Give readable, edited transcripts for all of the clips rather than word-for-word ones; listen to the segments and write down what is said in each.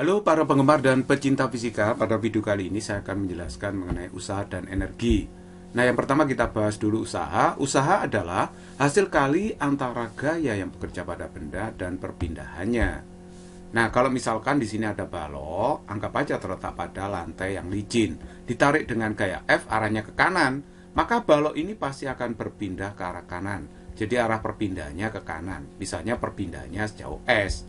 Halo para penggemar dan pecinta fisika, pada video kali ini saya akan menjelaskan mengenai usaha dan energi. Nah, yang pertama kita bahas dulu usaha. Usaha adalah hasil kali antara gaya yang bekerja pada benda dan perpindahannya. Nah, kalau misalkan di sini ada balok, anggap aja terletak pada lantai yang licin, ditarik dengan gaya F arahnya ke kanan, maka balok ini pasti akan berpindah ke arah kanan. Jadi arah perpindahannya ke kanan, misalnya perpindahannya sejauh S.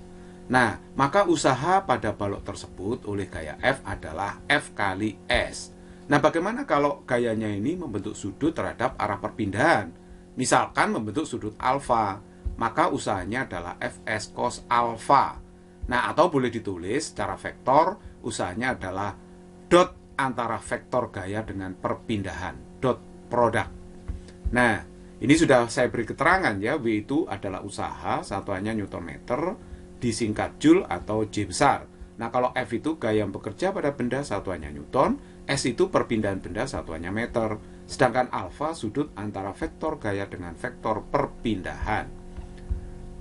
Nah, maka usaha pada balok tersebut oleh gaya F adalah F kali S. Nah, bagaimana kalau gayanya ini membentuk sudut terhadap arah perpindahan? Misalkan membentuk sudut alfa, maka usahanya adalah Fs cos alfa. Nah, atau boleh ditulis secara vektor, usahanya adalah dot antara vektor gaya dengan perpindahan, dot produk. Nah, ini sudah saya beri keterangan ya, W itu adalah usaha, satuannya Newton meter, disingkat Joule atau J besar. Nah, kalau F itu gaya yang bekerja pada benda, satuannya Newton, S itu perpindahan benda, satuannya meter, sedangkan alfa sudut antara vektor gaya dengan vektor perpindahan.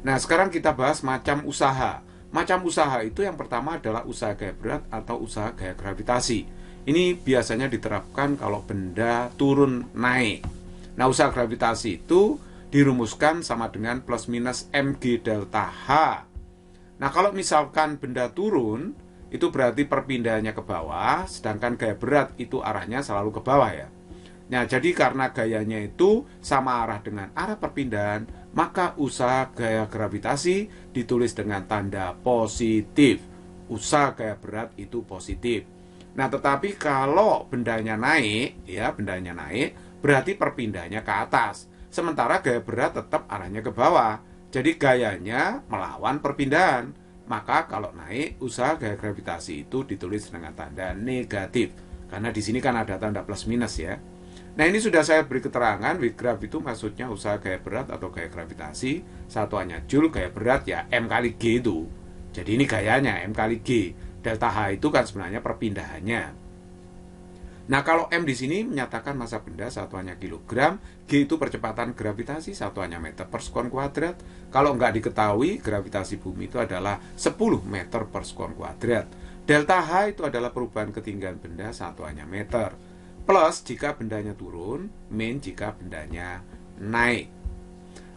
Nah, sekarang kita bahas macam usaha. Macam usaha itu yang pertama adalah usaha gaya berat atau usaha gaya gravitasi. Ini biasanya diterapkan kalau benda turun naik. Nah, usaha gravitasi itu dirumuskan sama dengan plus minus mg delta H. Nah, kalau misalkan benda turun, itu berarti perpindahannya ke bawah, sedangkan gaya berat itu arahnya selalu ke bawah ya. Nah, jadi karena gayanya itu sama arah dengan arah perpindahan, maka usaha gaya gravitasi ditulis dengan tanda positif. Usaha gaya berat itu positif. Nah, tetapi kalau bendanya naik, ya, bendanya naik, berarti perpindahannya ke atas. Sementara gaya berat tetap arahnya ke bawah. Jadi gayanya melawan perpindahan. Maka kalau naik, usaha gaya gravitasi itu ditulis dengan tanda negatif. Karena di sini kan ada tanda plus minus ya. Nah, ini sudah saya beri keterangan, with graph itu maksudnya usaha gaya berat atau gaya gravitasi. Satuannya Joule, gaya berat ya M kali G itu. Jadi ini gayanya M kali G. Delta H itu kan sebenarnya perpindahannya. Nah, kalau M di sini menyatakan massa benda, satuannya kilogram, G itu percepatan gravitasi, satuannya meter per sekuan kuadrat. Kalau nggak diketahui, gravitasi bumi itu adalah 10 meter per sekuan kuadrat. Delta H itu adalah perubahan ketinggian benda, satuannya meter. Plus jika bendanya turun, min jika bendanya naik.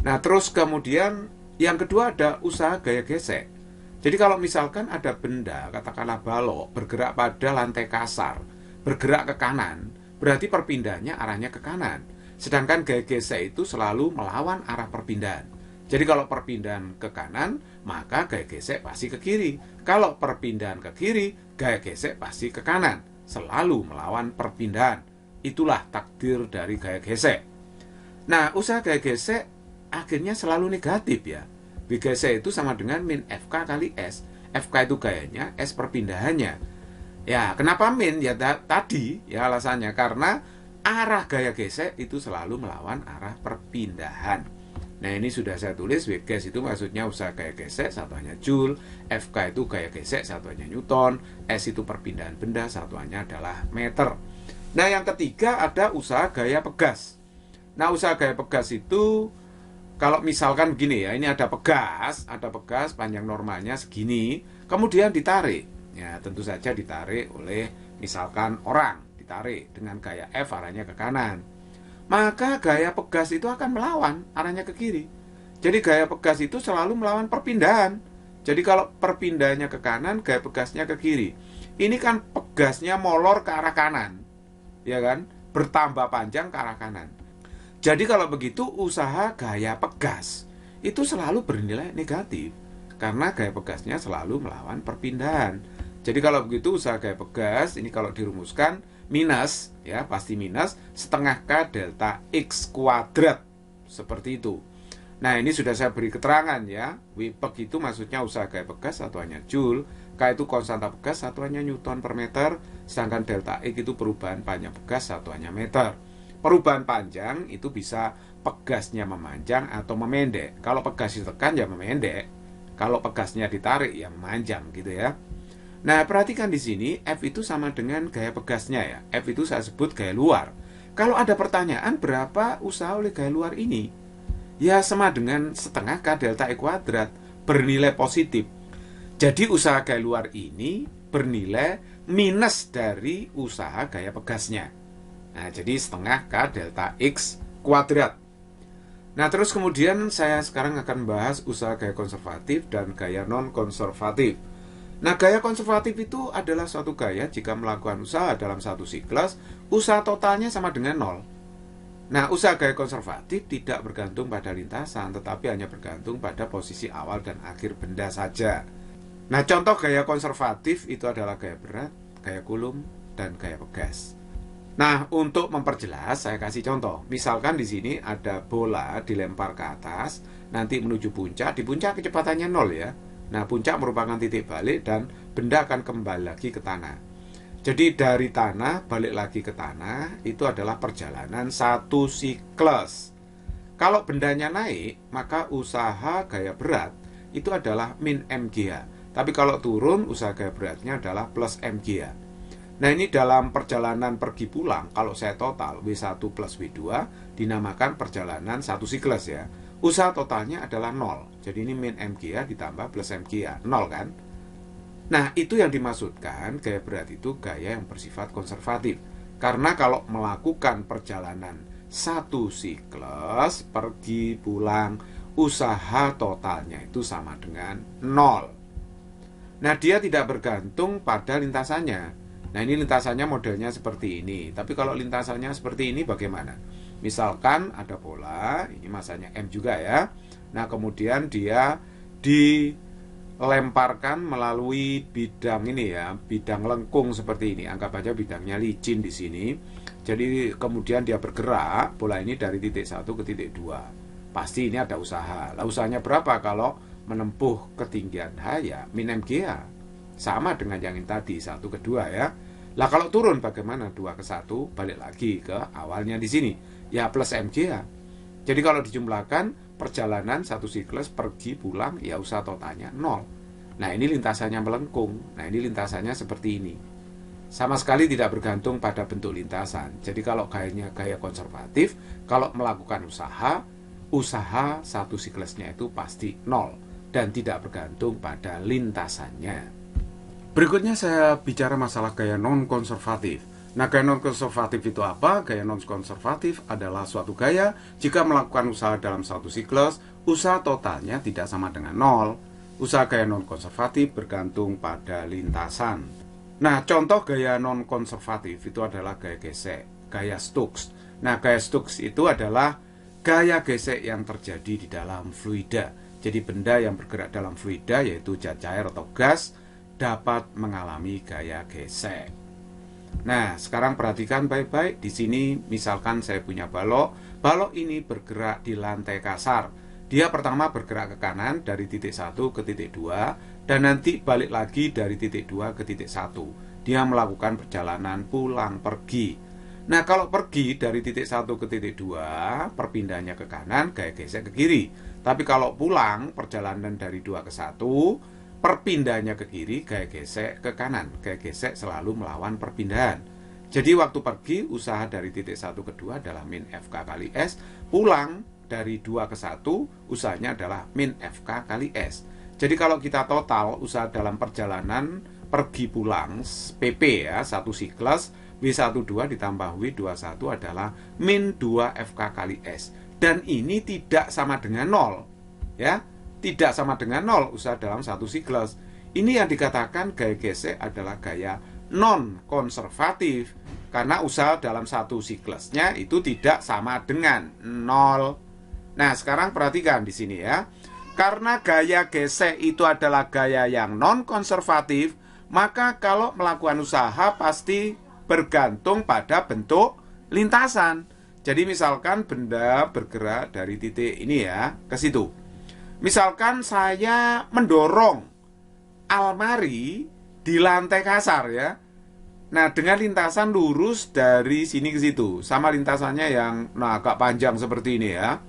Nah, terus kemudian yang kedua ada usaha gaya gesek. Jadi kalau misalkan ada benda, katakanlah balok, bergerak pada lantai kasar, bergerak ke kanan, berarti perpindahannya arahnya ke kanan. Sedangkan gaya gesek itu selalu melawan arah perpindahan. Jadi kalau perpindahan ke kanan, maka gaya gesek pasti ke kiri. Kalau perpindahan ke kiri, gaya gesek pasti ke kanan. Selalu melawan perpindahan. Itulah takdir dari gaya gesek. Nah, usaha gaya gesek akhirnya selalu negatif ya. V gesek itu sama dengan min Fk kali S. Fk itu gayanya, S perpindahannya. Ya, kenapa min? Ya tadi ya alasannya karena arah gaya gesek itu selalu melawan arah perpindahan. Nah, ini sudah saya tulis, W ges itu maksudnya usaha gaya gesek, satuannya Joule, Fk itu gaya gesek, satuannya Newton, S itu perpindahan benda, satuannya adalah meter. Nah, yang ketiga ada usaha gaya pegas. Nah, usaha gaya pegas itu kalau misalkan begini ya, ini ada pegas panjang normalnya segini, kemudian ditarik. Ya, tentu saja ditarik oleh misalkan orang, ditarik dengan gaya F arahnya ke kanan. Maka gaya pegas itu akan melawan arahnya ke kiri. Jadi gaya pegas itu selalu melawan perpindahan. Jadi kalau perpindahannya ke kanan, gaya pegasnya ke kiri. Ini kan pegasnya molor ke arah kanan. Ya kan? Bertambah panjang ke arah kanan. Jadi kalau begitu usaha gaya pegas itu selalu bernilai negatif. Karena gaya pegasnya selalu melawan perpindahan. Jadi kalau begitu usaha gaya pegas ini kalau dirumuskan minus ya pasti minus setengah K delta X kuadrat seperti itu. Nah, ini sudah saya beri keterangan ya. Wipek itu maksudnya usaha gaya pegas, satuannya Joule, K itu konstanta pegas, satuannya Newton per meter, sedangkan delta X itu perubahan panjang pegas, satuannya meter. Perubahan panjang itu bisa pegasnya memanjang atau memendek. Kalau pegas ditekan ya memendek. Kalau pegasnya ditarik ya memanjang gitu ya. Nah, perhatikan di sini F itu sama dengan gaya pegasnya ya. F itu saya sebut gaya luar. Kalau ada pertanyaan berapa usaha oleh gaya luar ini? Ya sama dengan setengah K delta E kuadrat, bernilai positif. Jadi usaha gaya luar ini bernilai minus dari usaha gaya pegasnya. Nah, jadi setengah K delta X kuadrat. Nah, terus kemudian saya sekarang akan bahas usaha gaya konservatif dan gaya non-konservatif. Nah, gaya konservatif itu adalah suatu gaya jika melakukan usaha dalam satu siklus, usaha totalnya sama dengan 0. Nah, usaha gaya konservatif tidak bergantung pada lintasan, tetapi hanya bergantung pada posisi awal dan akhir benda saja. Nah, contoh gaya konservatif itu adalah gaya berat, gaya Coulomb, dan gaya pegas. Nah, untuk memperjelas, saya kasih contoh. Misalkan di sini ada bola dilempar ke atas, nanti menuju puncak. Di puncak kecepatannya 0 ya. Nah, puncak merupakan titik balik dan benda akan kembali lagi ke tanah. Jadi dari tanah balik lagi ke tanah itu adalah perjalanan satu siklus. Kalau bendanya naik, maka usaha gaya berat itu adalah min mgh. Tapi kalau turun, usaha gaya beratnya adalah plus mgh. Nah, ini dalam perjalanan pergi pulang, kalau saya total W1 plus W2 dinamakan perjalanan satu siklus ya. Usaha totalnya adalah 0. Jadi ini min mgh ditambah plus mgh, 0 kan? Nah, itu yang dimaksudkan gaya berat itu gaya yang bersifat konservatif. Karena kalau melakukan perjalanan satu siklus, pergi pulang, usaha totalnya itu sama dengan 0. Nah, dia tidak bergantung pada lintasannya. Nah, ini lintasannya modelnya seperti ini. Tapi kalau lintasannya seperti ini bagaimana? Misalkan ada bola, ini masanya M juga ya. Nah, kemudian dia dilemparkan melalui bidang ini ya, bidang lengkung seperti ini. Anggap aja bidangnya licin di sini. Jadi kemudian dia bergerak, bola ini dari titik 1 ke titik 2. Pasti ini ada usaha. Lah usahanya berapa kalau menempuh ketinggian H ya? Min mgh. Sama dengan yang tadi 1 ke 2 ya. Lah kalau turun bagaimana? 2 ke 1 balik lagi ke awalnya di sini. Ya plus mgh. Jadi kalau dijumlahkan perjalanan satu siklus pergi pulang ya usaha totalnya 0. Nah, ini lintasannya melengkung. Nah, ini lintasannya seperti ini. Sama sekali tidak bergantung pada bentuk lintasan. Jadi kalau gayanya gaya konservatif, kalau melakukan usaha satu siklusnya itu pasti 0 dan tidak bergantung pada lintasannya. Berikutnya saya bicara masalah gaya non-konservatif. Nah, gaya non-konservatif itu apa? Gaya non-konservatif adalah suatu gaya jika melakukan usaha dalam satu siklus, usaha totalnya tidak sama dengan 0. Usaha gaya non-konservatif bergantung pada lintasan. Nah, contoh gaya non-konservatif itu adalah gaya gesek, gaya Stokes. Nah, gaya Stokes itu adalah gaya gesek yang terjadi di dalam fluida. Jadi benda yang bergerak dalam fluida, yaitu zat cair atau gas, dapat mengalami gaya gesek. Nah, sekarang perhatikan baik-baik. Di sini misalkan saya punya balok. Balok ini bergerak di lantai kasar. Dia pertama bergerak ke kanan dari titik 1 ke titik 2 dan nanti balik lagi dari titik 2 ke titik 1. Dia melakukan perjalanan pulang pergi. Nah, kalau pergi dari titik 1 ke titik 2, perpindahannya ke kanan, gaya gesek ke kiri. Tapi kalau pulang, perjalanan dari 2 ke 1, perpindahannya ke kiri, gaya gesek ke kanan. Gaya gesek selalu melawan perpindahan. Jadi waktu pergi, usaha dari titik 1 ke 2 adalah min FK kali S. Pulang dari 2 ke 1, usahanya adalah min FK kali S. Jadi kalau kita total usaha dalam perjalanan pergi pulang PP ya, satu siklus, W12 ditambah W21 adalah min 2 FK kali S. Dan ini tidak sama dengan 0. Ya, tidak sama dengan 0 usaha dalam satu siklus. Ini yang dikatakan gaya gesek adalah gaya non-konservatif. Karena usaha dalam satu siklusnya itu tidak sama dengan 0. Nah, sekarang perhatikan di sini ya. Karena gaya gesek itu adalah gaya yang non-konservatif, maka kalau melakukan usaha pasti bergantung pada bentuk lintasan. Jadi misalkan benda bergerak dari titik ini ya ke situ. Misalkan saya mendorong almari di lantai kasar ya. Nah, dengan lintasan lurus dari sini ke situ. Sama lintasannya yang agak panjang seperti ini ya.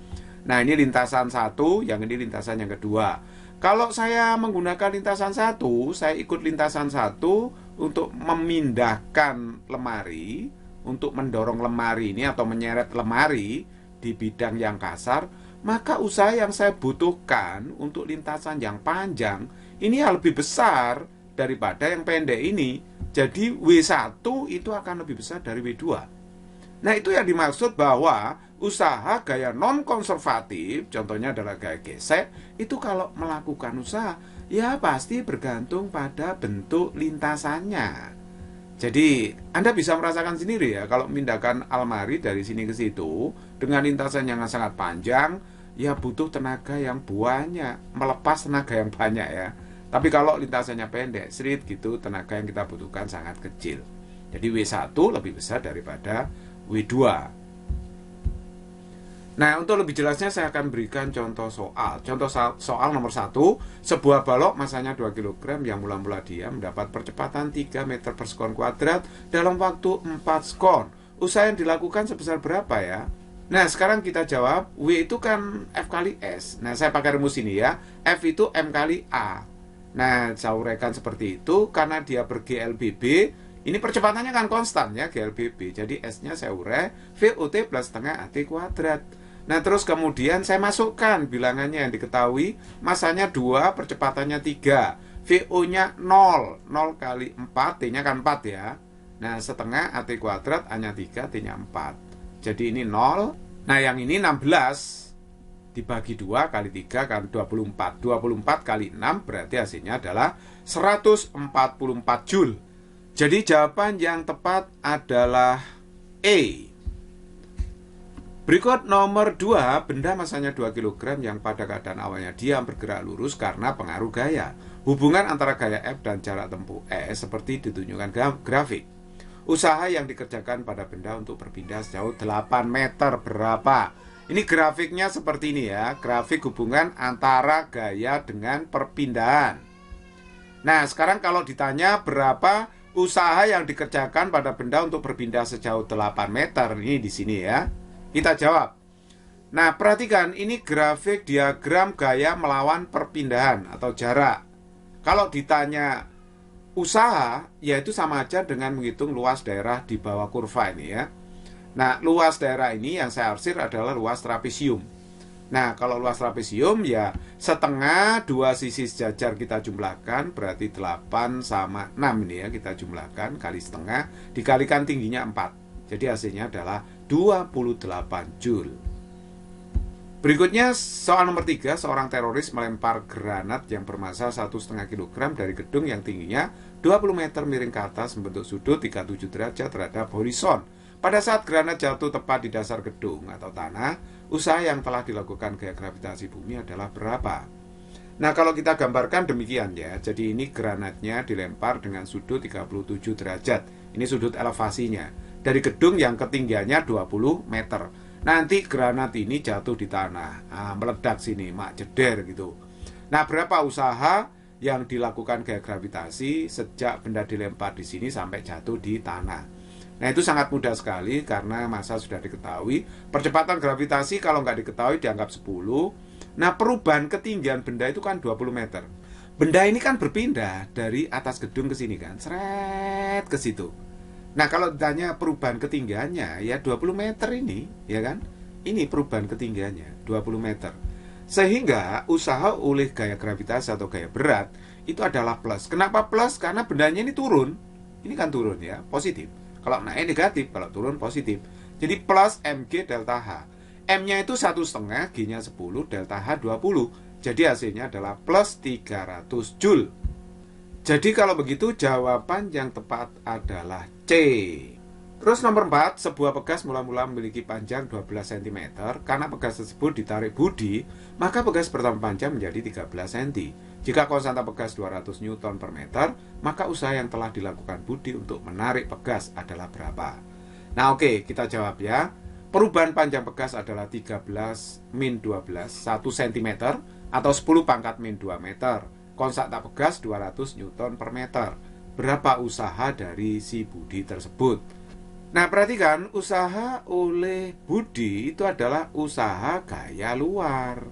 Nah, ini lintasan satu, yang ini lintasan yang kedua. Kalau saya menggunakan lintasan satu, saya ikut lintasan satu untuk memindahkan lemari, untuk mendorong lemari ini atau menyeret lemari di bidang yang kasar, maka usaha yang saya butuhkan untuk lintasan yang panjang ini lebih besar daripada yang pendek ini. Jadi W1 itu akan lebih besar dari W2. Nah, itu yang dimaksud bahwa usaha gaya non-konservatif, contohnya adalah gaya gesek, itu kalau melakukan usaha, ya pasti bergantung pada bentuk lintasannya. Jadi, Anda bisa merasakan sendiri ya, kalau memindahkan almari dari sini ke situ, dengan lintasan yang sangat panjang, ya butuh tenaga yang banyak, melepas tenaga yang banyak ya. Tapi kalau lintasannya pendek, sedikit gitu, tenaga yang kita butuhkan sangat kecil. Jadi W1 lebih besar daripada W2. Nah, untuk lebih jelasnya saya akan berikan contoh soal. Contoh soal nomor 1, sebuah balok masanya 2 kg yang mula-mula dia mendapat percepatan 3 meter per sekon kuadrat dalam waktu 4 sekon. Usaha yang dilakukan sebesar berapa ya? Nah, sekarang kita jawab, W itu kan F kali S. Nah, saya pakai rumus ini ya. F itu M kali A. Nah, saya uraikan seperti itu karena dia ber-GLBB. Ini percepatannya kan konstan ya, GLBB. Jadi S-nya saya urai, VOT plus setengah AT kuadrat. Nah, terus kemudian saya masukkan bilangannya yang diketahui, masanya 2, percepatannya 3, VO-nya 0, 0 kali 4, T-nya kan 4 ya. Nah, setengah AT kuadrat, A-nya 3, T-nya 4. Jadi ini 0. Nah, yang ini 16 dibagi 2 kali 3 kan 24. 24 kali 6 berarti hasilnya adalah 144 Joule. Jadi jawaban yang tepat adalah E. Berikut nomor 2, benda masanya 2 kg yang pada keadaan awalnya diam bergerak lurus karena pengaruh gaya. Hubungan antara gaya F dan jarak tempuh S seperti ditunjukkan grafik. Usaha yang dikerjakan pada benda untuk berpindah sejauh 8 meter berapa? Ini grafiknya seperti ini ya, grafik hubungan antara gaya dengan perpindahan. Nah, sekarang kalau ditanya berapa usaha yang dikerjakan pada benda untuk berpindah sejauh 8 meter, ini di sini ya. Kita jawab. Nah, perhatikan ini grafik diagram gaya melawan perpindahan atau jarak. Kalau ditanya usaha, yaitu sama aja dengan menghitung luas daerah di bawah kurva ini ya. Nah, luas daerah ini yang saya arsir adalah luas trapesium. Nah, kalau luas trapesium ya setengah dua sisi sejajar kita jumlahkan, berarti 8 sama 6 ini ya, kita jumlahkan kali setengah, dikalikan tingginya 4. Jadi hasilnya adalah 28 Joule. Berikutnya soal nomor 3, seorang teroris melempar granat yang bermassa 1,5 kg dari gedung yang tingginya 20 meter miring ke atas membentuk sudut 37 derajat terhadap horizon. Pada saat granat jatuh tepat di dasar gedung atau tanah, usaha yang telah dilakukan gaya gravitasi bumi adalah berapa? Nah, kalau kita gambarkan demikian ya, jadi ini granatnya dilempar dengan sudut 37 derajat. Ini sudut elevasinya. Dari gedung yang ketinggiannya 20 meter. Nanti granat ini jatuh di tanah, meledak sini, mak jeder gitu. Nah, berapa usaha yang dilakukan gaya gravitasi sejak benda dilempar di sini sampai jatuh di tanah? Nah, itu sangat mudah sekali karena massa sudah diketahui. Percepatan gravitasi kalau nggak diketahui dianggap 10. Nah, perubahan ketinggian benda itu kan 20 meter. Benda ini kan berpindah dari atas gedung ke sini kan, seret ke situ. Nah, kalau ditanya perubahan ketinggiannya, ya 20 meter ini, ya kan? Ini perubahan ketinggiannya, 20 meter. Sehingga usaha oleh gaya gravitasi atau gaya berat, itu adalah plus. Kenapa plus? Karena bendanya ini turun. Ini kan turun ya, positif. Kalau naik negatif, kalau turun positif. Jadi plus mg delta H. M-nya itu 1,5, G-nya 10, delta H 20. Jadi hasilnya adalah plus 300 Joule. Jadi kalau begitu jawaban yang tepat adalah C. Terus nomor 4, sebuah pegas mula-mula memiliki panjang 12 cm. Karena pegas tersebut ditarik Budi, maka pegas pertama panjang menjadi 13 cm. Jika konstanta pegas 200 Newton per meter, maka usaha yang telah dilakukan Budi untuk menarik pegas adalah berapa? Nah, oke, kita jawab ya. Perubahan panjang pegas adalah 13 min 12, 1 cm atau 10 pangkat min 2 meter. Konstanta pegas 200 Newton per meter. Berapa usaha dari si Budi tersebut? Nah, perhatikan, usaha oleh Budi itu adalah usaha gaya luar.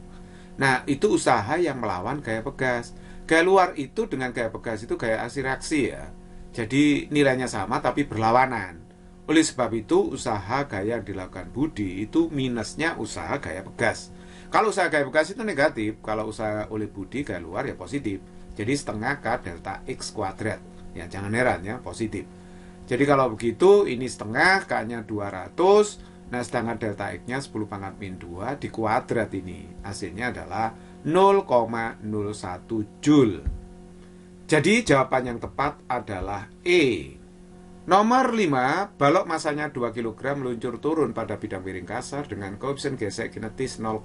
Nah, itu usaha yang melawan gaya pegas. Gaya luar itu dengan gaya pegas itu gaya aksi-reaksi ya. Jadi nilainya sama tapi berlawanan. Oleh sebab itu, usaha gaya yang dilakukan Budi itu minusnya usaha gaya pegas. Kalau usaha gaya bekas itu negatif, kalau usaha oleh Budi gaya luar ya positif. Jadi setengah K delta X kuadrat. Ya jangan heran ya, positif. Jadi kalau begitu ini setengah, K-nya 200. Nah sedangkan delta X-nya 10 pangkat min 2 di kuadrat ini. Hasilnya adalah 0,01 Joule. Jadi jawaban yang tepat adalah E. Nomor 5, balok masanya 2 kg meluncur turun pada bidang miring kasar dengan koefisien gesek kinetis 0,5.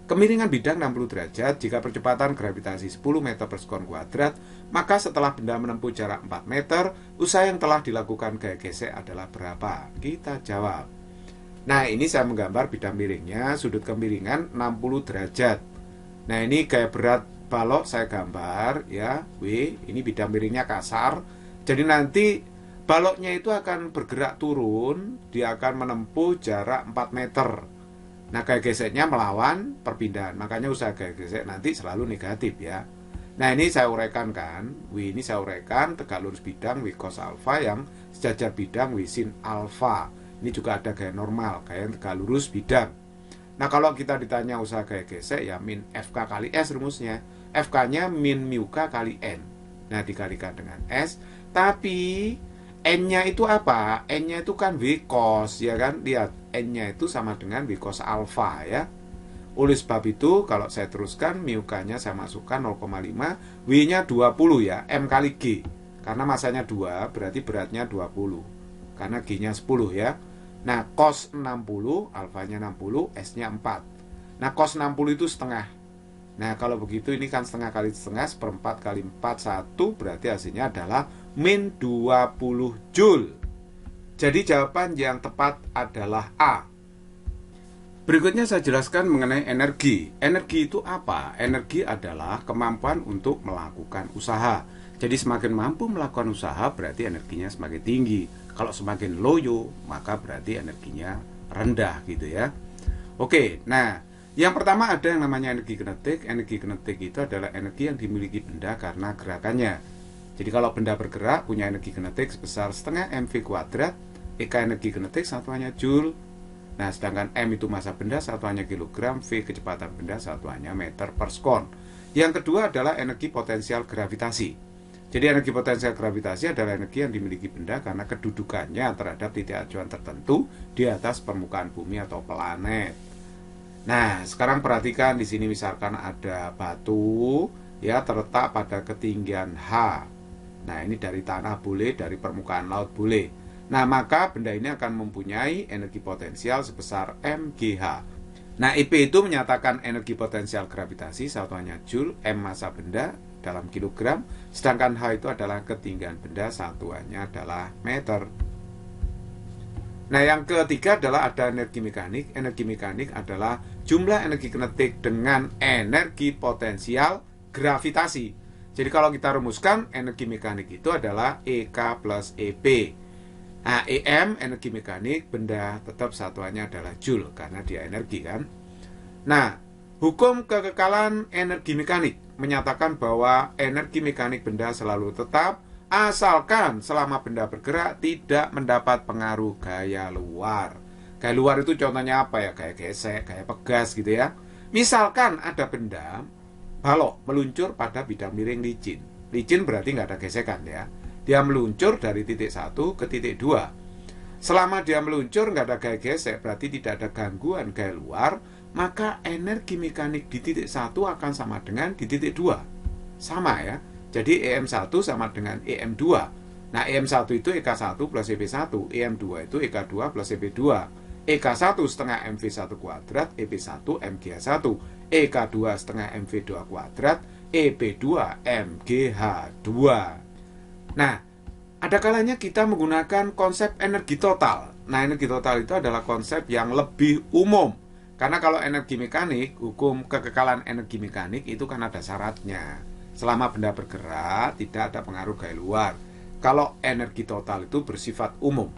Kemiringan bidang 60 derajat, jika percepatan gravitasi 10 meter per sekon kuadrat, maka setelah benda menempuh jarak 4 meter, usaha yang telah dilakukan gaya gesek adalah berapa? Kita jawab. Nah, ini saya menggambar bidang miringnya, sudut kemiringan 60 derajat. Nah, ini gaya berat balok saya gambar, ya, W, ini bidang miringnya kasar. Jadi nanti baloknya itu akan bergerak turun, dia akan menempuh jarak 4 meter. Nah, gaya geseknya melawan perpindahan. Makanya usaha gaya gesek nanti selalu negatif ya. Nah, ini saya uraikan kan. W ini saya uraikan tegak lurus bidang W cos alfa yang sejajar bidang W sin alfa. Ini juga ada gaya normal, gaya tegak lurus bidang. Nah, kalau kita ditanya usaha gaya gesek ya min FK kali S rumusnya. FK-nya min mu K kali N. Nah, dikalikan dengan S. Tapi N-nya itu apa? N-nya itu kan W cos, ya kan? Lihat, N-nya itu sama dengan W cos alfa, ya. Oleh sebab itu, kalau saya teruskan, mu K-nya saya masukkan 0,5, W-nya 20 ya, M kali G. Karena masanya 2, berarti beratnya 20. Karena G-nya 10 ya. Nah, cos 60, alfanya 60, S-nya 4. Nah, cos 60 itu setengah. Nah, kalau begitu ini kan setengah kali setengah, seperempat kali 4, 1, berarti hasilnya adalah min 20 Joule. Jadi jawaban yang tepat adalah A. Berikutnya saya jelaskan mengenai energi. Energi itu apa? Energi adalah kemampuan untuk melakukan usaha. Jadi semakin mampu melakukan usaha berarti energinya semakin tinggi. Kalau semakin loyo, maka berarti energinya rendah gitu ya. Oke, nah yang pertama ada yang namanya energi kinetik. Energi kinetik itu adalah energi yang dimiliki benda karena gerakannya. Jadi kalau benda bergerak punya energi kinetik sebesar setengah mv kuadrat. EK energi kinetik satuannya Joule. Nah sedangkan M itu massa benda satuannya kilogram, V kecepatan benda satuannya meter per sekon. Yang kedua adalah energi potensial gravitasi. Jadi energi potensial gravitasi adalah energi yang dimiliki benda karena kedudukannya terhadap titik acuan tertentu di atas permukaan bumi atau planet. Nah, sekarang perhatikan di sini misalkan ada batu ya terletak pada ketinggian H. Nah, ini dari tanah boleh, dari permukaan laut boleh. Nah, maka benda ini akan mempunyai energi potensial sebesar mgh. Nah, IP itu menyatakan energi potensial gravitasi satuannya Joule, M massa benda dalam kilogram, sedangkan H itu adalah ketinggian benda satuannya adalah meter. Nah, yang ketiga adalah ada energi mekanik. Energi mekanik adalah jumlah energi kinetik dengan energi potensial gravitasi. Jadi kalau kita rumuskan, energi mekanik itu adalah EK plus EP. Nah, EM, energi mekanik, benda tetap satuannya adalah Joule, karena dia energi kan. Nah, hukum kekekalan energi mekanik menyatakan bahwa energi mekanik benda selalu tetap, asalkan selama benda bergerak tidak mendapat pengaruh gaya luar. Gaya luar itu contohnya apa ya? Gaya gesek, gaya pegas gitu ya. Misalkan ada benda, balok, meluncur pada bidang miring licin. Licin berarti nggak ada gesekan ya. Dia meluncur dari titik 1 ke titik 2. Selama dia meluncur nggak ada gaya gesek, berarti tidak ada gangguan gaya luar, maka energi mekanik di titik 1 akan sama dengan di titik 2. Sama ya. Jadi EM1 sama dengan EM2. Nah, EM1 itu EK1 plus EP1, EM2 itu EK2 plus EP2. EK1 setengah MV1 kuadrat, EP1 MGH1, EK2 setengah MV2 kuadrat, EP2 MGH2. Nah, ada kalanya kita menggunakan konsep energi total. Nah, energi total itu adalah konsep yang lebih umum. Karena kalau energi mekanik, hukum kekekalan energi mekanik itu kan ada syaratnya. Selama benda bergerak, tidak ada pengaruh gaya luar. Kalau energi total itu bersifat umum.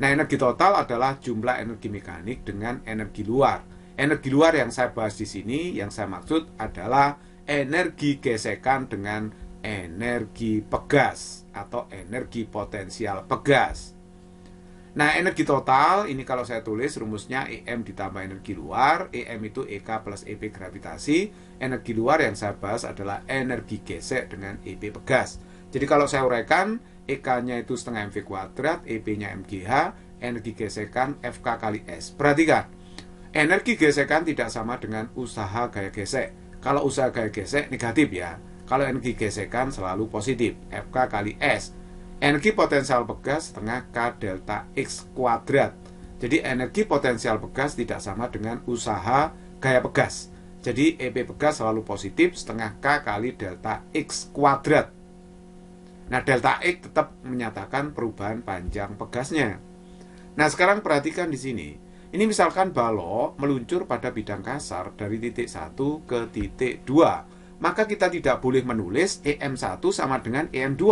Nah, energi total adalah jumlah energi mekanik dengan energi luar. Energi luar yang saya bahas di sini, yang saya maksud adalah energi gesekan dengan energi pegas atau energi potensial pegas. Nah, energi total ini kalau saya tulis rumusnya EM ditambah energi luar. EM itu EK plus EP gravitasi. Energi luar yang saya bahas adalah energi gesek dengan EP pegas. Jadi kalau saya uraikan, EK-nya itu setengah mv kuadrat, EP-nya mgh, energi gesekan FK kali S. Perhatikan, energi gesekan tidak sama dengan usaha gaya gesek. Kalau usaha gaya gesek negatif ya. Kalau energi gesekan selalu positif, FK kali S. Energi potensial pegas setengah K delta X kuadrat. Jadi energi potensial pegas tidak sama dengan usaha gaya pegas. Jadi EP pegas selalu positif setengah K kali delta X kuadrat. Nah, delta X tetap menyatakan perubahan panjang pegasnya. Nah, sekarang perhatikan di sini. Ini misalkan balok meluncur pada bidang kasar dari titik 1 ke titik 2. Maka kita tidak boleh menulis EM1 sama dengan EM2.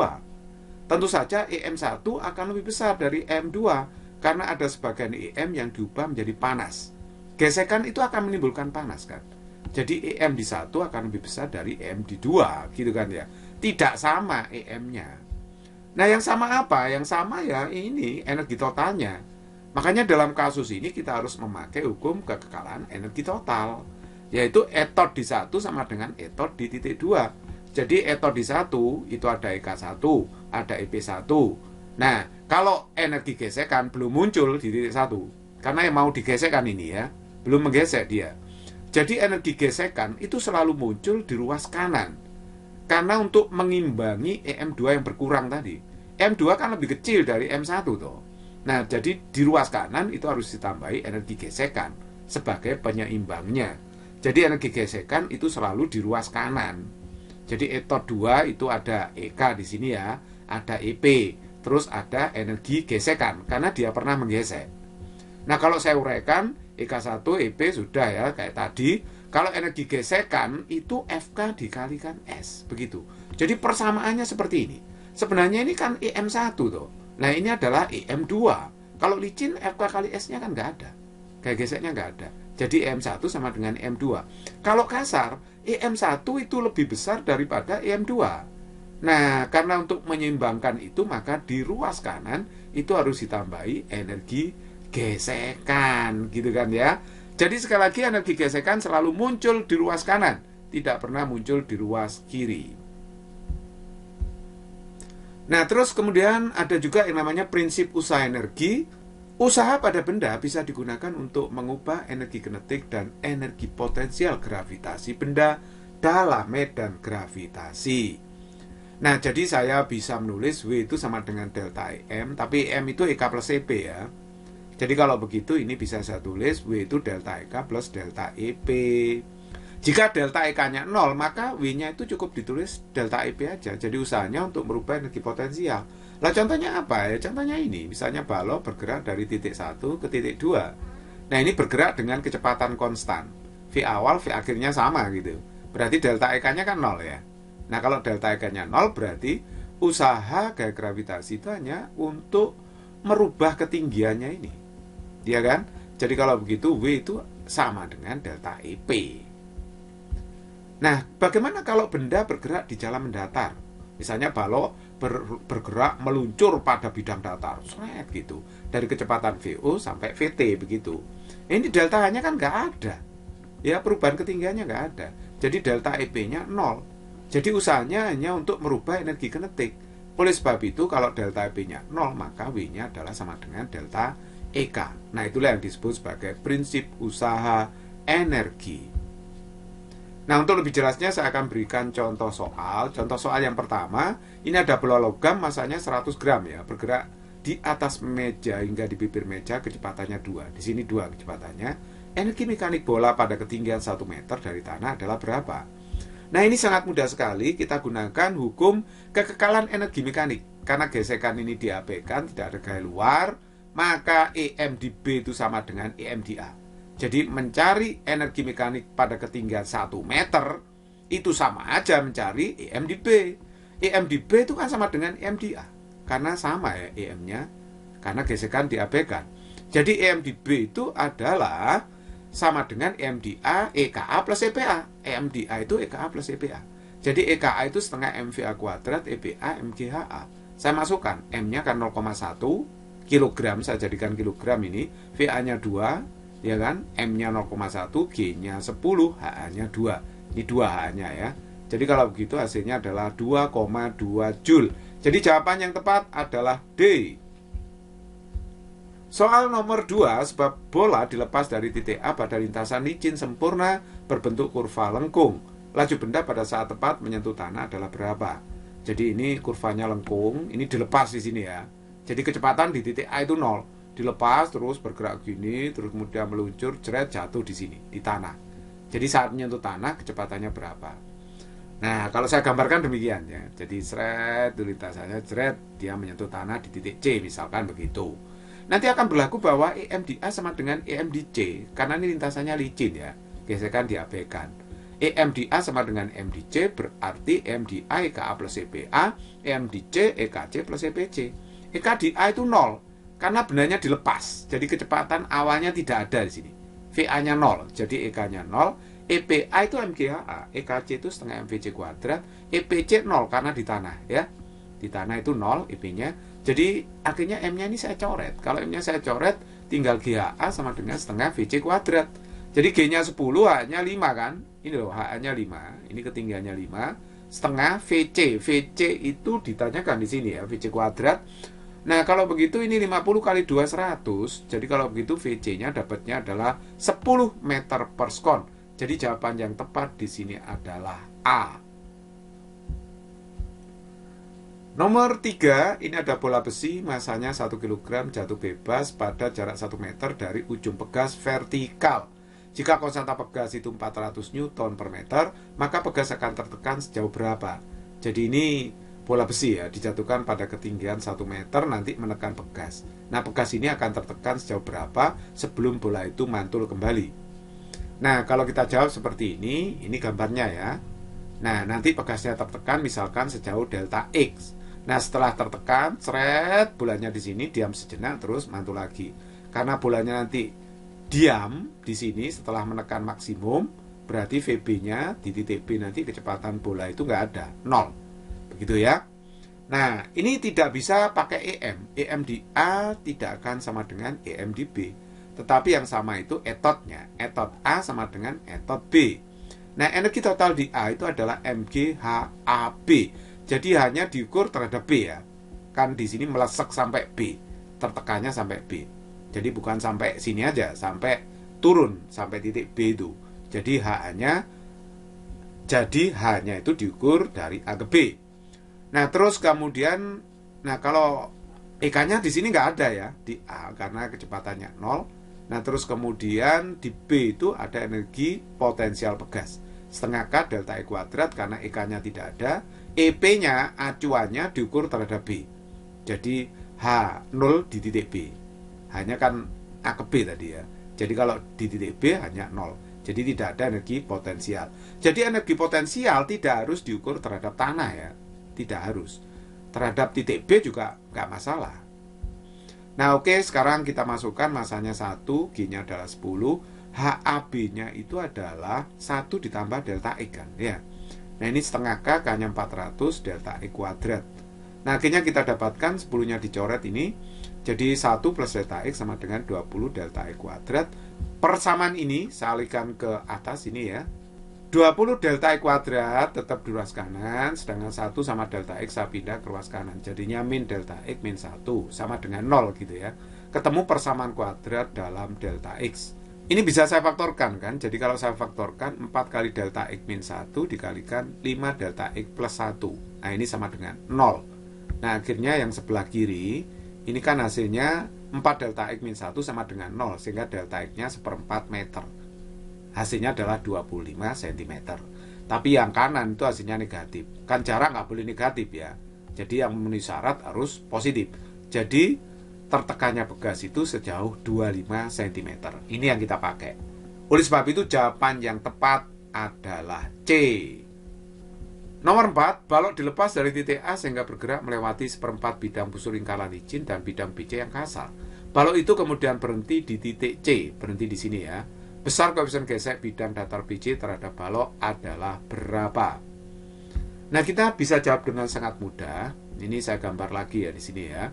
Tentu saja EM1 akan lebih besar dari EM2 karena ada sebagian EM yang diubah menjadi panas. Gesekan itu akan menimbulkan panas kan. Jadi EM di 1 akan lebih besar dari EM di 2 gitu kan ya. Tidak sama EM-nya. Nah, yang sama apa? Yang sama ya ini energi totalnya. Makanya dalam kasus ini kita harus memakai hukum kekekalan energi total, yaitu etot di 1 sama dengan etot di titik 2. Jadi etot di 1 itu ada EK1, ada EP1. Nah, kalau energi gesekan belum muncul di titik 1, karena yang mau digesekkan ini ya, belum menggesek dia. Jadi energi gesekan itu selalu muncul di ruas kanan. Karena untuk mengimbangi EM2 yang berkurang tadi. EM2 kan lebih kecil dari EM1 toh. Nah, jadi di ruas kanan itu harus ditambahi energi gesekan sebagai penyeimbangnya. Jadi energi gesekan itu selalu di ruas kanan. Jadi etot 2 itu ada EK di sini ya, ada EP, terus ada energi gesekan karena dia pernah menggesek. Nah, kalau saya uraikan EK1, EP sudah ya kayak tadi. Kalau energi gesekan itu FK dikalikan S, begitu. Jadi persamaannya seperti ini. Sebenarnya ini kan EM1 tuh. Nah, ini adalah EM2. Kalau licin FK kali S-nya kan nggak ada. Kayak geseknya nggak ada. Jadi EM1 sama dengan EM2. Kalau kasar, EM1 itu lebih besar daripada EM2. Nah, karena untuk menyeimbangkan itu, maka di ruas kanan itu harus ditambahi energi gesekan, gitu kan ya. Jadi sekali lagi energi gesekan selalu muncul di ruas kanan, tidak pernah muncul di ruas kiri. Nah, terus kemudian ada juga yang namanya prinsip usaha energi. Usaha pada benda bisa digunakan untuk mengubah energi kinetik dan energi potensial gravitasi benda dalam medan gravitasi. Nah, jadi saya bisa menulis W itu sama dengan delta EM, tapi EM itu EK plus EP ya. Jadi kalau begitu ini bisa saya tulis W itu delta EK plus delta EP. Jika delta EK-nya 0, maka W-nya itu cukup ditulis delta EP aja. Jadi usahanya untuk merubah energi potensial. Lah contohnya apa ya? Contohnya ini, misalnya balok bergerak dari titik 1 ke titik 2. Nah, ini bergerak dengan kecepatan konstan. V awal, V akhirnya sama gitu. Berarti delta EK-nya kan 0 ya. Nah, kalau delta EK-nya 0 berarti usaha gaya gravitasi itu hanya untuk merubah ketinggiannya ini. Ya kan? Jadi kalau begitu W itu sama dengan delta EP. Nah, bagaimana kalau benda bergerak di jalan mendatar? Misalnya balok bergerak meluncur pada bidang datar, seret gitu, dari kecepatan VO sampai VT begitu. Ini delta-nya kan nggak ada, ya perubahan ketinggiannya nggak ada. Jadi delta EP-nya 0. Jadi usahanya hanya untuk merubah energi kinetik. Oleh sebab itu kalau delta EP-nya 0, maka W-nya adalah sama dengan delta EK. Nah, itulah yang disebut sebagai prinsip usaha energi. Nah, untuk lebih jelasnya saya akan berikan contoh soal. Contoh soal yang pertama, ini ada bola logam masanya 100 gram ya, bergerak di atas meja hingga di bibir meja, kecepatannya 2. Di sini 2 kecepatannya. Energi mekanik bola pada ketinggian 1 meter dari tanah adalah berapa? Nah, ini sangat mudah sekali. Kita gunakan hukum kekekalan energi mekanik. Karena gesekan ini diabaikan, tidak ada gaya luar, maka EM di B itu sama dengan EM di A. Jadi mencari energi mekanik pada ketinggian 1 meter itu sama aja mencari EM di B. EM di B itu kan sama dengan EM di A. Karena sama ya EM-nya, karena gesekan diabaikan. Jadi EM di B itu adalah sama dengan EM di A, EKA plus EPA. EM di A itu EKA plus EPA. Jadi EKA itu setengah MVA kuadrat, EPA MGHA. Saya masukkan, M-nya kan 0,1, kilogram, saya jadikan kilogram ini, VA-nya 2, ya kan, M-nya 0,1, G-nya 10, HA-nya 2. Ini 2 HA-nya ya. Jadi kalau begitu hasilnya adalah 2,2 Joule. Jadi jawaban yang tepat adalah D. Soal nomor 2, sebab bola dilepas dari titik A pada lintasan licin sempurna berbentuk kurva lengkung. Laju benda pada saat tepat menyentuh tanah adalah berapa? Jadi ini kurvanya lengkung, ini dilepas di sini ya. Jadi kecepatan di titik A itu 0. Dilepas terus bergerak gini, terus kemudian meluncur, jeret, jatuh di sini, di tanah. Jadi saat menyentuh tanah kecepatannya berapa? Nah, kalau saya gambarkan demikian ya. Jadi seret, lintasannya jeret, dia menyentuh tanah di titik C, misalkan begitu. Nanti akan berlaku bahwa EM di A sama dengan EM di C, karena ini lintasannya licin ya, gesekan diabaikan. EM di A sama dengan EM di C, berarti EM di A EKA plus EBA, EM di C EKC plus EBC. EK di A itu 0, karena bendanya dilepas, jadi kecepatan awalnya tidak ada di sini. VA-nya 0, jadi EK-nya 0, EPA itu MGHA, EKC itu setengah MVC kuadrat, EPC 0 karena di tanah ya. Di tanah itu 0 EP-nya. Jadi akhirnya M-nya ini saya coret. Kalau M-nya saya coret, tinggal GHA sama dengan setengah VC kuadrat. Jadi G-nya 10, H-nya 5 kan. Ini loh, H-nya 5. Ini ketinggiannya 5. Setengah VC. VC itu ditanyakan di sini ya, VC kuadrat. Nah, kalau begitu ini 50 kali 2, 100. Jadi kalau begitu VC-nya dapatnya adalah 10 meter per sekon. Jadi jawaban yang tepat di sini adalah A. Nomor 3, ini ada bola besi, masanya 1 kg jatuh bebas pada jarak 1 meter dari ujung pegas vertikal. Jika konstanta pegas itu 400 Newton per meter, maka pegas akan tertekan sejauh berapa? Jadi ini bola besi ya, dijatuhkan pada ketinggian 1 meter, nanti menekan pegas. Nah, pegas ini akan tertekan sejauh berapa sebelum bola itu mantul kembali? Nah, kalau kita jawab seperti ini gambarnya ya. Nah, nanti pegasnya tertekan misalkan sejauh delta X. Nah, setelah tertekan, seret, bolanya di sini diam sejenak terus mantul lagi. Karena bolanya nanti diam di sini setelah menekan maksimum, berarti VB-nya di titik B nanti kecepatan bola itu nggak ada, 0. Begitu ya. Nah, ini tidak bisa pakai EM. EM di A tidak akan sama dengan EM di B. Tetapi yang sama itu etotnya. Etot A sama dengan etot B. Nah, energi total di A itu adalah MGHAB. Jadi hanya diukur terhadap B ya. Kan di sini melesek sampai B. Tertekannya sampai B. Jadi bukan sampai sini aja, sampai turun sampai titik B itu. Jadi H-nya itu diukur dari A ke B. Nah, terus kemudian kalau EK-nya di sini nggak ada ya di A karena kecepatannya 0. Nah, terus kemudian di B itu ada energi potensial pegas. Setengah K delta E kuadrat karena EK-nya tidak ada. EP-nya, acuannya diukur terhadap B. Jadi H0 di titik B. Hanya kan A ke B tadi ya. Jadi kalau di titik B hanya 0. Jadi tidak ada energi potensial. Jadi energi potensial tidak harus diukur terhadap tanah ya. Tidak harus. Terhadap titik B juga nggak masalah. Nah, oke, sekarang kita masukkan masanya 1, G-nya adalah 10, HAB-nya itu adalah 1 ditambah delta E kan ya. Nah, ini setengah K, K-nya 400, delta E kuadrat. Nah, akhirnya kita dapatkan 10-nya dicoret ini. Jadi 1 plus delta X sama dengan 20 delta E kuadrat. Persamaan ini, saya alihkan ke atas ini ya. 20 delta E kuadrat tetap di ruas kanan, sedangkan 1 sama delta X saya pindah ke ruas kanan. Jadinya min delta X min 1 sama dengan 0 gitu ya. Ketemu persamaan kuadrat dalam delta X. Ini bisa saya faktorkan kan. Jadi kalau saya faktorkan 4 kali delta X min 1 dikalikan 5 delta X plus 1. Nah, ini sama dengan 0. Nah, akhirnya yang sebelah kiri ini kan hasilnya 4 delta X min 1 sama dengan 0, sehingga delta X-nya 1/4 meter. Hasilnya adalah 25 cm. Tapi yang kanan itu hasilnya negatif. Kan jarak nggak boleh negatif ya. Jadi yang memenuhi syarat harus positif. Jadi tertekannya pegas itu sejauh 25 cm. Ini yang kita pakai. Oleh sebab itu jawaban yang tepat adalah C. Nomor 4, balok dilepas dari titik A sehingga bergerak melewati 1/4 bidang busur lingkaran licin dan bidang BC yang kasar. Balok itu kemudian berhenti di titik C, berhenti di sini ya. Besar koefisien gesek bidang datar BC terhadap balok adalah berapa? Nah, kita bisa jawab dengan sangat mudah. Ini saya gambar lagi ya di sini ya.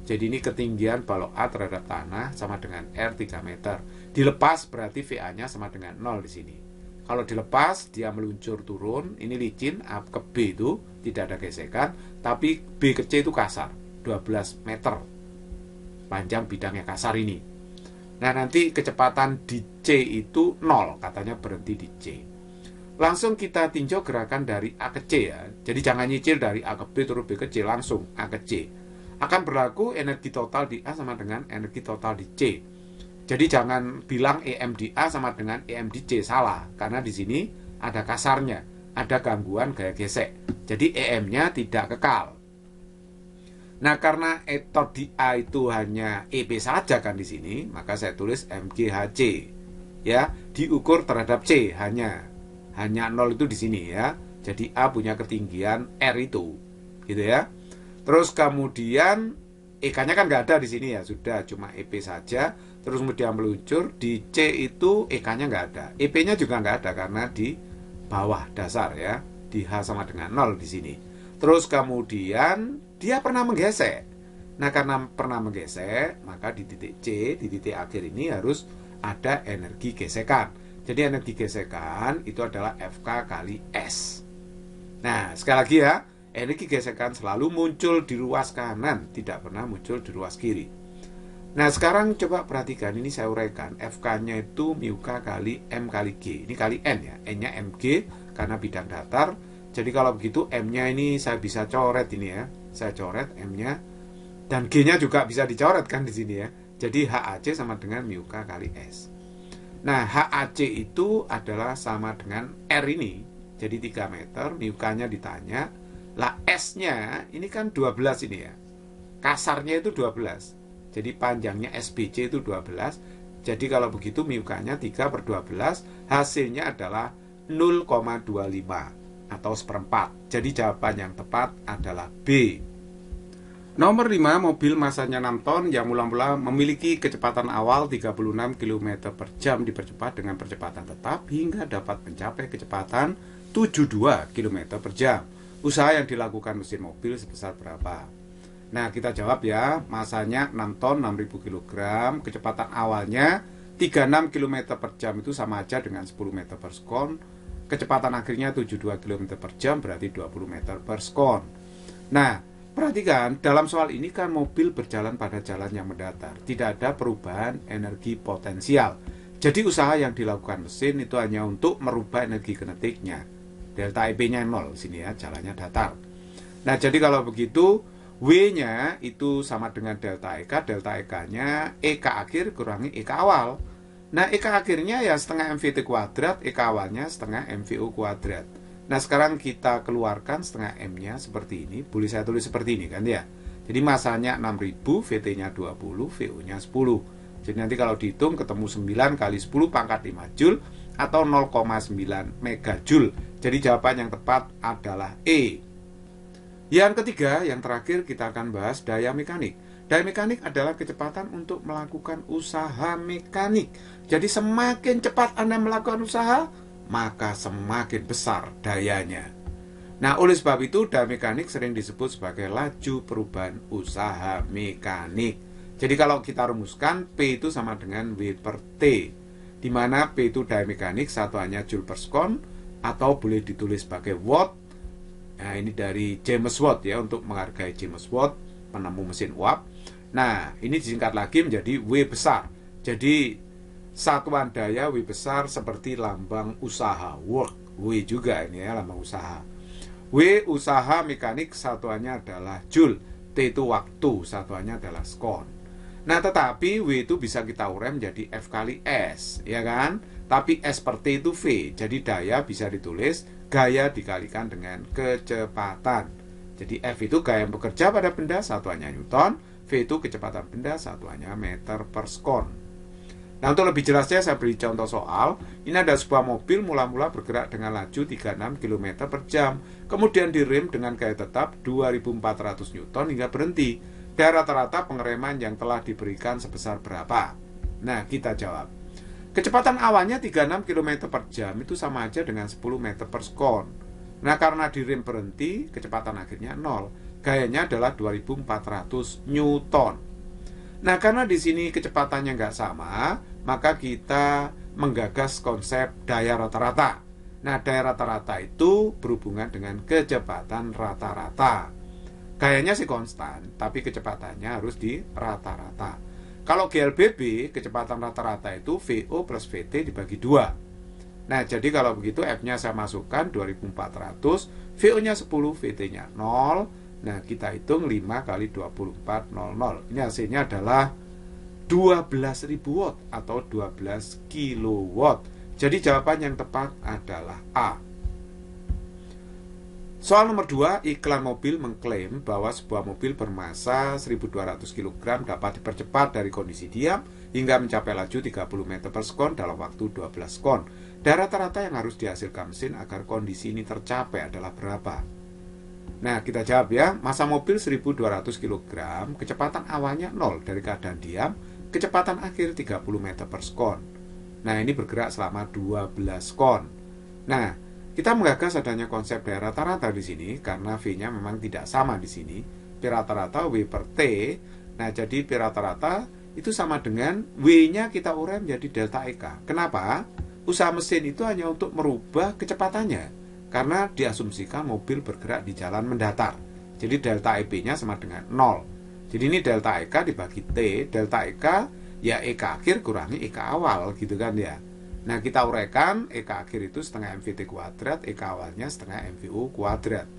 Jadi ini ketinggian balok A terhadap tanah sama dengan R 3 meter. Dilepas berarti VA-nya sama dengan 0 di sini. Kalau dilepas, dia meluncur turun, ini licin, A ke B itu tidak ada gesekan, tapi B ke C itu kasar, 12 meter. Panjang bidangnya kasar ini. Nah, nanti kecepatan di C itu 0, katanya berhenti di C. Langsung kita tinjau gerakan dari A ke C ya. Jadi jangan nyicil dari A ke B terus B ke C, langsung A ke C. Akan berlaku energi total di A sama dengan energi total di C. Jadi jangan bilang EM di A sama dengan EM di C, salah. Karena di sini ada kasarnya, ada gangguan gaya gesek. Jadi EM-nya tidak kekal. Nah, karena etor di A itu hanya EP saja kan di sini, maka saya tulis MGHC. Ya, diukur terhadap C hanya 0 itu di sini ya. Jadi A punya ketinggian R itu. Gitu ya. Terus kemudian EK-nya kan nggak ada di sini ya, sudah cuma EP saja. Terus kemudian meluncur di C itu EK-nya nggak ada, EP-nya juga nggak ada karena di bawah dasar ya, di H sama dengan 0 di sini. Terus kemudian dia pernah menggesek. Nah, karena pernah menggesek, maka di titik C, di titik akhir ini harus ada energi gesekan. Jadi energi gesekan itu adalah FK kali S. Nah, sekali lagi ya, energi gesekan selalu muncul di ruas kanan, tidak pernah muncul di ruas kiri. Nah, sekarang coba perhatikan, ini saya uraikan. FK-nya itu μk kali M kali G. Ini kali N ya, N-nya MG karena bidang datar. Jadi kalau begitu M-nya ini saya bisa coret ini ya. Saya coret M-nya. Dan G-nya juga bisa dicoret kan di sini ya. Jadi HAC sama dengan μk kali S. Nah, HAC itu adalah sama dengan R ini. Jadi 3 meter, μk-nya ditanya. Lah S-nya ini kan 12 ini ya. Kasarnya itu 12. Jadi panjangnya SBC itu 12. Jadi kalau begitu μk-nya 3/12. Hasilnya adalah 0,25 atau seperempat. Jadi jawaban yang tepat adalah B. Nomor 5, mobil masanya 6 ton yang mula-mula memiliki kecepatan awal 36 km per jam dipercepat dengan percepatan tetap hingga dapat mencapai kecepatan 72 km per jam. Usaha yang dilakukan mesin mobil sebesar berapa? Nah, kita jawab ya, masanya 6 ton, 6.000 kg, kecepatan awalnya 36 km per jam itu sama aja dengan 10 meter per sekon, kecepatan akhirnya 72 km per jam berarti 20 meter per sekon. Nah, perhatikan, dalam soal ini kan mobil berjalan pada jalan yang mendatar, tidak ada perubahan energi potensial. Jadi usaha yang dilakukan mesin itu hanya untuk merubah energi kinetiknya. Delta EP-nya 0 sini ya, jalannya datar. Nah, jadi kalau begitu W-nya itu sama dengan delta EK-nya EK akhir kurangi EK awal. Nah, EK akhirnya ya setengah MVT kuadrat, EK awalnya setengah MVO kuadrat. Nah, sekarang kita keluarkan setengah M-nya seperti ini. Boleh saya tulis seperti ini kan ya. Jadi masanya 6000, VT-nya 20, VO-nya 10. Jadi nanti kalau dihitung ketemu 9 kali 10 pangkat 5 Joule atau 0,9 megajoule. Jadi jawaban yang tepat adalah E. Yang ketiga, yang terakhir kita akan bahas daya mekanik. Daya mekanik adalah kecepatan untuk melakukan usaha mekanik. Jadi semakin cepat Anda melakukan usaha, maka semakin besar dayanya. Nah, oleh sebab itu daya mekanik sering disebut sebagai laju perubahan usaha mekanik. Jadi kalau kita rumuskan, P itu sama dengan W per T, di mana P itu daya mekanik, satuannya Joule per sekon, atau boleh ditulis sebagai watt. Nah, ini dari James Watt ya, untuk menghargai James Watt, penemu mesin uap. Nah, ini disingkat lagi menjadi W besar. Jadi satuan daya W besar seperti lambang usaha, work. W juga ini ya, lambang usaha. W usaha mekanik satuannya adalah Joule. T itu waktu, satuannya adalah sekon. Nah, tetapi W itu bisa kita urem menjadi F kali S, ya kan? Tapi S per T itu V. Jadi daya bisa ditulis gaya dikalikan dengan kecepatan. Jadi F itu gaya yang bekerja pada benda, satuannya Newton. V itu kecepatan benda, satuannya meter per sekon. Nah, untuk lebih jelasnya saya beri contoh soal. Ini ada sebuah mobil mula-mula bergerak dengan laju 36 km per jam. Kemudian direm dengan gaya tetap 2400 Newton hingga berhenti. Dan rata-rata pengereman yang telah diberikan sebesar berapa? Nah, kita jawab. Kecepatan awalnya 36 km per jam itu sama aja dengan 10 meter per sekon. Nah, karena direm berhenti, kecepatan akhirnya 0. Gayanya adalah 2400 Newton. Nah, karena di sini kecepatannya nggak sama, maka kita menggagas konsep daya rata-rata. Nah, daya rata-rata itu berhubungan dengan kecepatan rata-rata. Gayanya sih konstan, tapi kecepatannya harus di rata-rata. Kalau GLBB, kecepatan rata-rata itu VO plus VT dibagi 2. Nah, jadi kalau begitu F-nya saya masukkan 2400, VO-nya 10, VT-nya 0. Nah, kita hitung 5 kali 2400. Ini hasilnya adalah 12.000 watt atau 12 kilowatt. Jadi jawaban yang tepat adalah A. Soal nomor 2, iklan mobil mengklaim bahwa sebuah mobil bermassa 1200 kg dapat dipercepat dari kondisi diam hingga mencapai laju 30 meter per sekon dalam waktu 12 sekon. Dan rata-rata yang harus dihasilkan mesin agar kondisi ini tercapai adalah berapa? Nah, kita jawab ya. Massa mobil 1200 kg, kecepatan awalnya 0 dari keadaan diam, kecepatan akhir 30 meter per sekon. Nah, ini bergerak selama 12 sekon. Nah, kita menggagas adanya konsep daya rata-rata di sini karena V-nya memang tidak sama di sini. V rata-rata W per T. Nah, jadi V rata-rata itu sama dengan W-nya kita urai menjadi delta EK. Kenapa? Usaha mesin itu hanya untuk merubah kecepatannya karena diasumsikan mobil bergerak di jalan mendatar. Jadi delta EP-nya sama dengan 0. Jadi ini delta EK dibagi T. Delta EK ya EK akhir kurangi EK awal gitu kan ya. Nah, kita uraikan EK akhir itu setengah MVT kuadrat, EK awalnya setengah MVU kuadrat.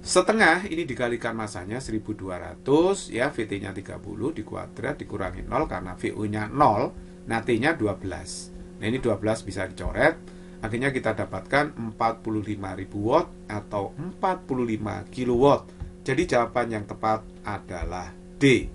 Setengah ini dikalikan masanya 1200 ya, VT-nya 30 dikuadrat dikurangi 0 karena VU-nya 0. Nah, T-nya 12. Nah, ini 12 bisa dicoret. Akhirnya kita dapatkan 45.000 watt atau 45 kilowatt. Jadi jawaban yang tepat adalah D.